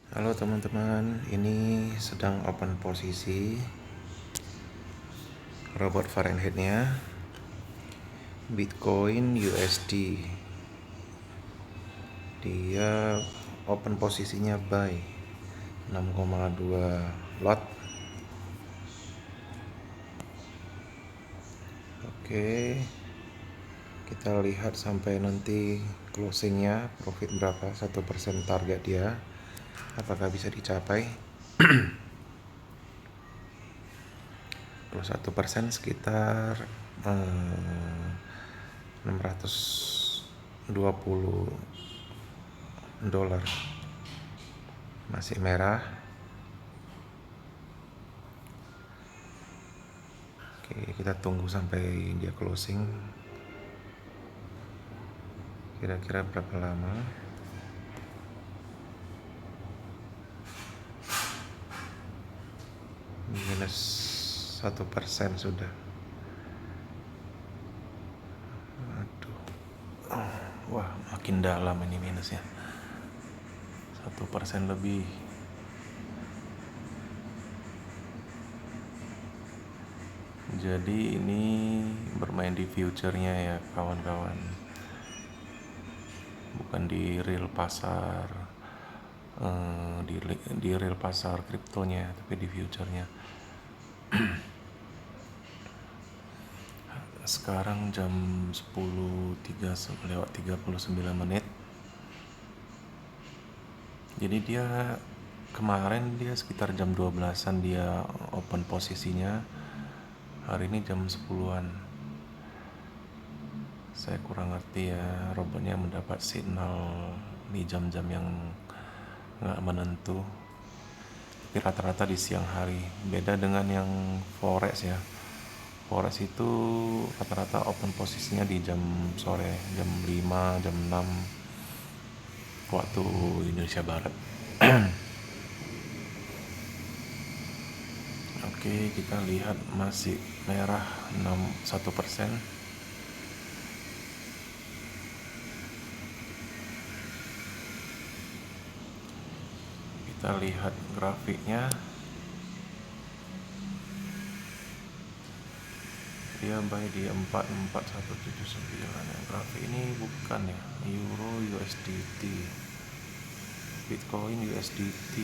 Halo teman-teman, ini sedang open posisi robot Fahrenheit-nya Bitcoin USD. Dia open posisinya buy 6,2 lot. Oke, kita lihat sampai nanti closingnya profit berapa, 1% target dia, apakah bisa dicapai. Kalau 1% sekitar 620 dolar, masih merah. Oke, kita tunggu sampai dia closing. Kira-kira berapa lama? Minus 1% sudah. Aduh, wah makin dalam ini minusnya. 1% lebih. Jadi ini bermain di future-nya ya kawan-kawan, bukan di real pasar, di real pasar kriptonya, tapi di future-nya. Sekarang jam 10.39. Jadi dia kemarin dia sekitar jam 12-an dia open posisinya. Hari ini jam 10-an. Saya kurang ngerti ya, robotnya mendapat signal di jam-jam yang nggak menentu. Tapi rata-rata di siang hari. Beda dengan yang forex ya. Forex itu rata-rata open posisinya di jam sore, jam 5, jam 6 waktu Indonesia Barat. Oke, kita lihat masih merah 1%. Kita lihat grafiknya. Dia buy di 44179 ya. Grafik ini bukan ya, Euro USDT, Bitcoin USDT.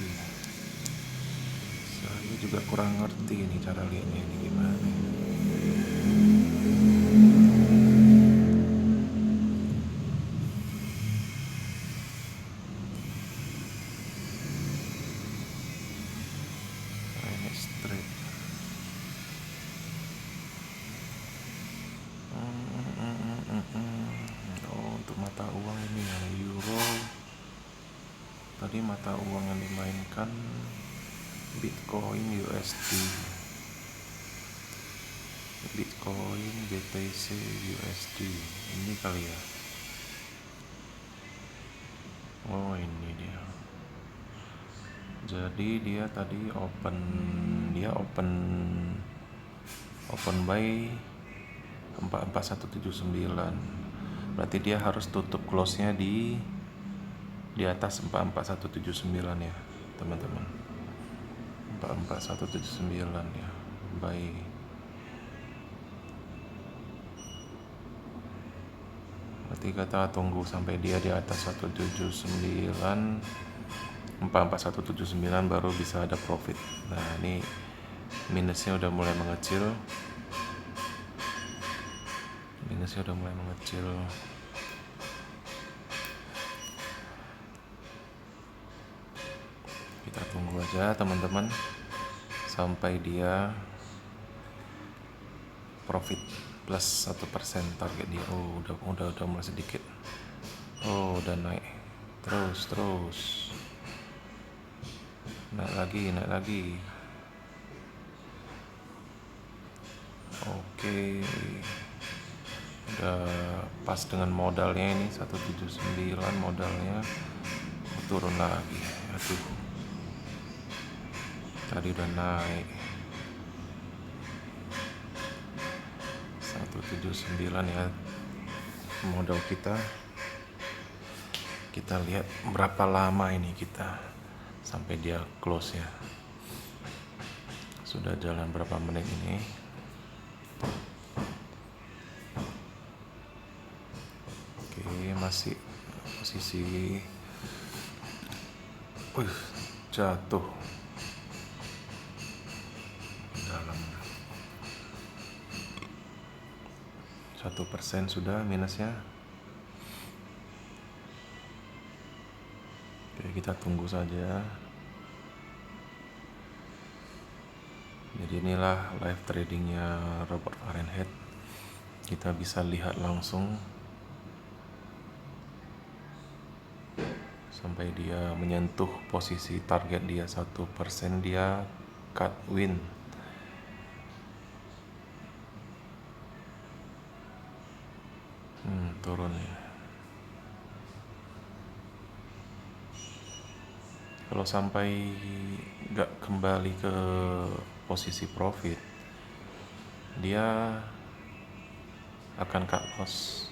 Saya juga kurang ngerti ini cara lihatnya ini gimana. Ini straight. Oh, untuk mata uang ini ya, Euro. Tadi mata uang yang dimainkan Bitcoin USD, Bitcoin BTC USD. Ini kali ya. Oh, ini dia. Jadi dia tadi open buy 44179. Berarti dia harus tutup close-nya di atas 44179 ya, teman-teman. 44179 ya. Buy. Berarti kita tunggu sampai dia di atas 179, 44179 baru bisa ada profit. Nah, ini minusnya udah mulai mengecil. Kita tunggu aja teman-teman sampai dia profit plus 1% target dia. Oh, udah mulai sedikit. Oh, udah naik terus naik lagi. Oke, udah pas dengan modalnya ini 179 modalnya, turun lagi. Aduh, tadi udah naik 179 ya modal kita. Kita lihat berapa lama ini kita sampai dia close ya. Sudah jalan berapa menit ini? Oke, masih posisi jatuh dalam 1% sudah minusnya. Oke, kita tunggu saja. Jadi inilah live tradingnya Robert Fahrenheit. Kita bisa lihat langsung sampai dia menyentuh posisi target dia 1%, dia cut win. Turun ya. Kalau sampai nggak kembali ke posisi profit, dia akan cut loss.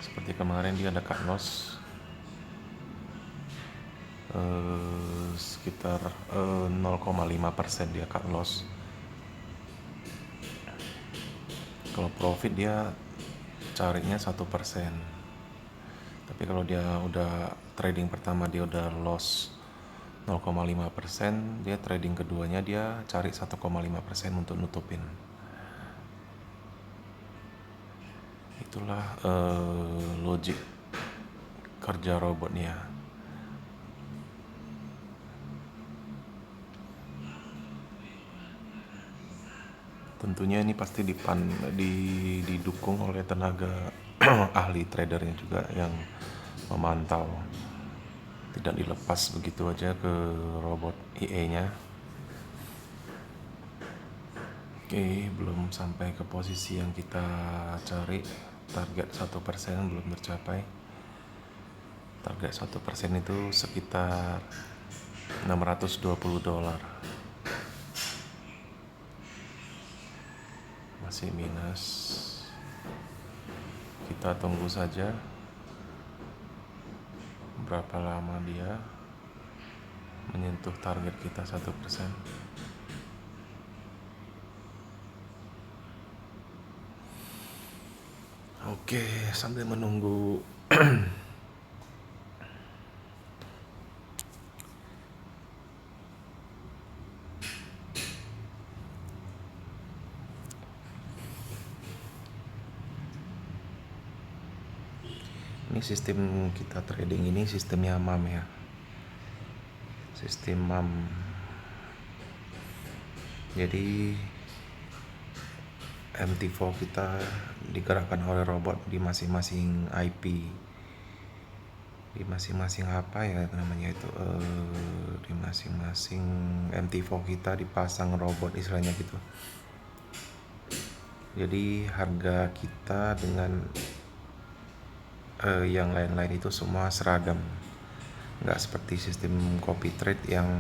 Seperti kemarin dia ada cut loss sekitar 0,5% dia cut loss. Kalau profit dia carinya 1%. Tapi kalau dia udah trading pertama dia udah loss 0,5%, dia trading keduanya dia cari 1,5% untuk nutupin. Itulah logik kerja robotnya. Tentunya ini pasti didukung oleh tenaga ahli tradernya juga yang memantau. Tidak dilepas begitu aja ke robot IE-nya. Oke, belum sampai ke posisi yang kita cari. Target 1% belum tercapai. Target 1% itu sekitar $620. Masih minus. Kita tunggu saja berapa lama dia menyentuh target kita 1%. Oke, sambil menunggu ini sistem kita trading ini sistemnya MAM ya. Sistem MAM. Jadi MT4 kita digerakkan oleh robot di masing-masing IP, di masing-masing apa ya namanya itu, di masing-masing MT4 kita dipasang robot istilahnya gitu. Jadi harga kita dengan yang lain-lain itu semua seragam, nggak seperti sistem copy trade yang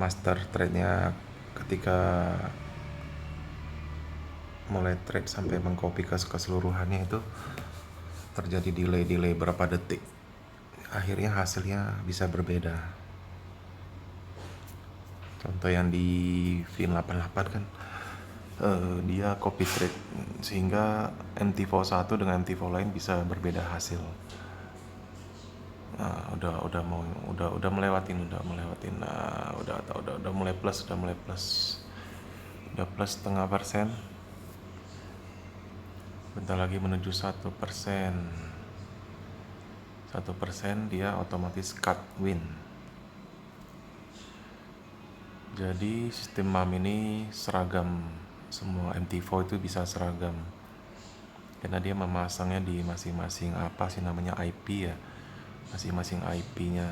master trade-nya ketika mulai trade sampai mengcopy ke keseluruhannya itu terjadi delay berapa detik, akhirnya hasilnya bisa berbeda. Contoh yang di Fin88 kan dia copy trade sehingga MT41 dengan MT4 lain bisa berbeda hasil. Nah, udah melewatin. Nah, udah mulai plus, udah plus setengah persen. Bentar lagi menuju 1%. 1% dia otomatis cut win. Jadi sistem MAM ini seragam, semua MT4 itu bisa seragam karena dia memasangnya di masing-masing apa sih namanya IP ya, masing-masing IP-nya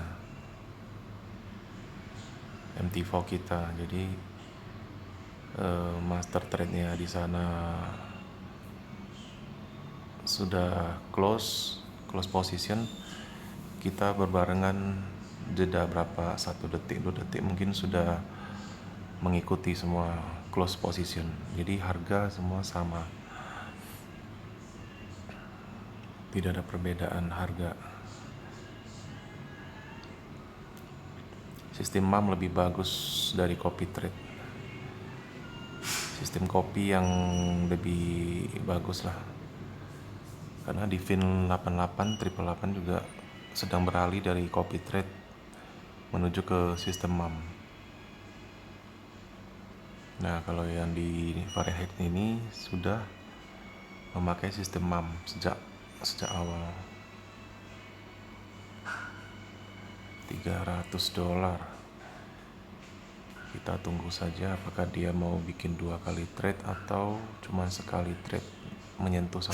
MT4 kita. Jadi master trade-nya di sana sudah close position, kita berbarengan jeda berapa, 1 detik 2 detik mungkin sudah mengikuti semua close position. Jadi harga semua sama, tidak ada perbedaan harga. sistem MAM lebih bagus dari copy trade. Sistem copy yang lebih bagus lah, karena di Fin 88 888 juga sedang beralih dari copy trade menuju ke sistem MAM. Nah, kalau yang di Fahrenheit ini sudah memakai sistem MAM sejak awal. $300. Kita tunggu saja apakah dia mau bikin 2 kali trade atau cuma sekali trade menyentuh 1%.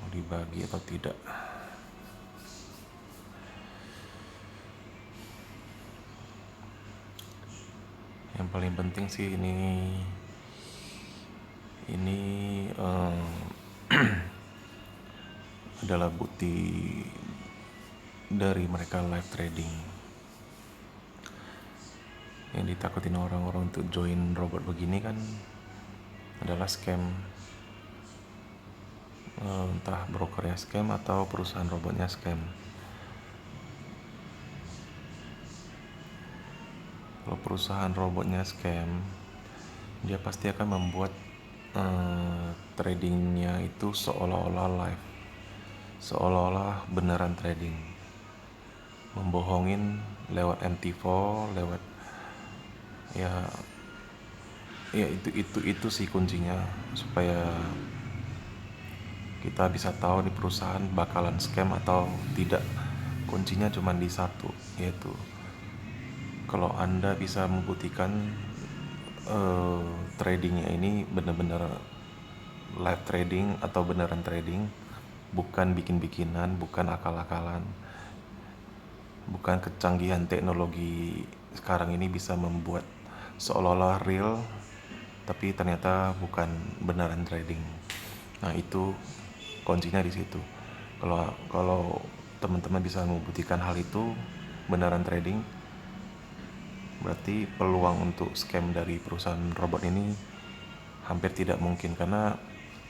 Mau dibagi atau tidak. Yang paling penting sih ini adalah bukti dari mereka live trading. Yang ditakutin orang-orang untuk join robot begini kan adalah scam. Entah brokernya scam atau perusahaan robotnya scam. Kalau perusahaan robotnya scam, dia pasti akan membuat tradingnya itu seolah-olah live, seolah-olah beneran trading, membohongin lewat MT4, lewat ya itu sih kuncinya supaya kita bisa tahu di perusahaan bakalan scam atau tidak. Kuncinya cuma di satu, yaitu kalau Anda bisa membuktikan tradingnya ini benar-benar live trading atau beneran trading, bukan bikin-bikinan, bukan akal-akalan, bukan kecanggihan teknologi sekarang ini bisa membuat seolah-olah real tapi ternyata bukan beneran trading. Nah, itu kuncinya di situ. Kalau teman-teman bisa membuktikan hal itu beneran trading, berarti peluang untuk scam dari perusahaan robot ini hampir tidak mungkin, karena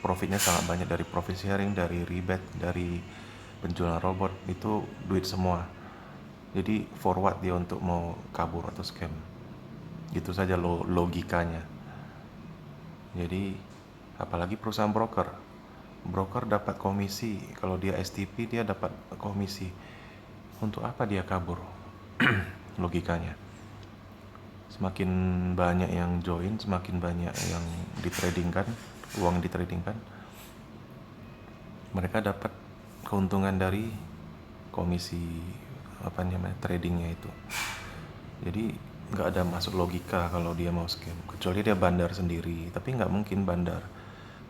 profitnya sangat banyak dari profit sharing, dari rebate, dari penjualan robot, itu duit semua. Jadi forward dia untuk mau kabur atau scam. Gitu saja logikanya. Jadi apalagi perusahaan broker dapat komisi. Kalau dia STP dia dapat komisi. Untuk apa dia kabur? Logikanya. Semakin banyak yang join, semakin banyak yang ditradingkan, uang ditradingkan, mereka dapat keuntungan dari komisi tradingnya itu. Jadi nggak ada masuk logika kalau dia mau scam, kecuali dia bandar sendiri. Tapi nggak mungkin bandar.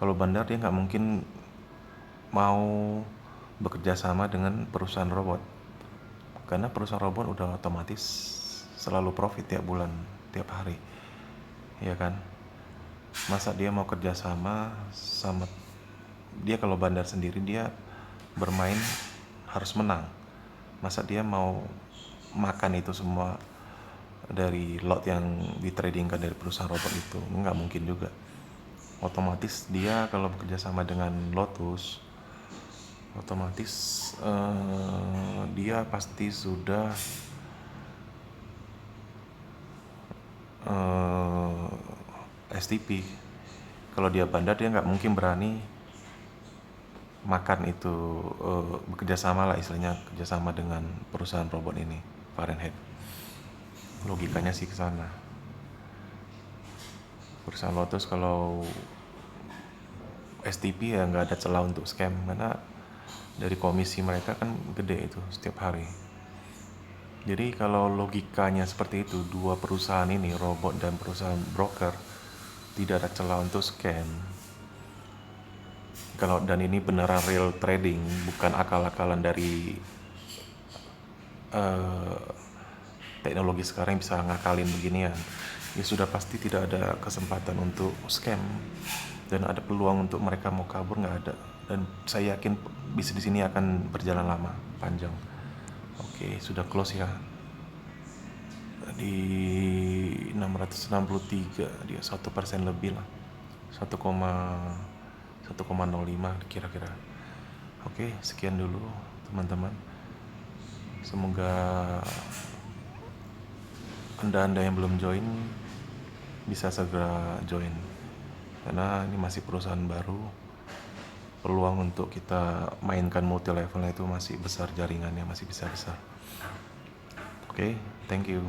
Kalau bandar dia nggak mungkin mau bekerja sama dengan perusahaan robot, karena perusahaan robot udah otomatis selalu profit tiap bulan, tiap hari, ya kan? Masa dia mau kerja sama dia? Kalau bandar sendiri dia bermain harus menang. Masa dia mau makan itu semua dari lot yang ditradingkan dari perusahaan robot itu? Nggak mungkin juga. Otomatis dia kalau bekerja sama dengan Lotus, otomatis dia pasti sudah STP. Kalau dia bandar dia nggak mungkin berani makan itu, bekerja sama lah istilahnya, kerjasama dengan perusahaan robot ini Fahrenheit. Logikanya sih ke sana. Perusahaan Lotus kalau STP ya nggak ada celah untuk scam, karena dari komisi mereka kan gede itu setiap hari. Jadi kalau logikanya seperti itu, dua perusahaan ini, robot dan perusahaan broker, tidak ada celah untuk scam. Dan ini beneran real trading, bukan akal-akalan dari teknologi sekarang yang bisa ngakalin beginian, ya sudah pasti tidak ada kesempatan untuk scam, dan ada peluang untuk mereka mau kabur nggak ada. Dan saya yakin bisnis di sini akan berjalan lama, panjang. Oke, sudah close ya di 663, dia 1% lebih lah, 1,05 kira-kira. Oke, sekian dulu teman-teman. Semoga Anda-Anda yang belum join bisa segera join, karena ini masih perusahaan baru. Peluang untuk kita mainkan multi levelnya itu masih besar, jaringannya masih bisa besar. Oke, thank you.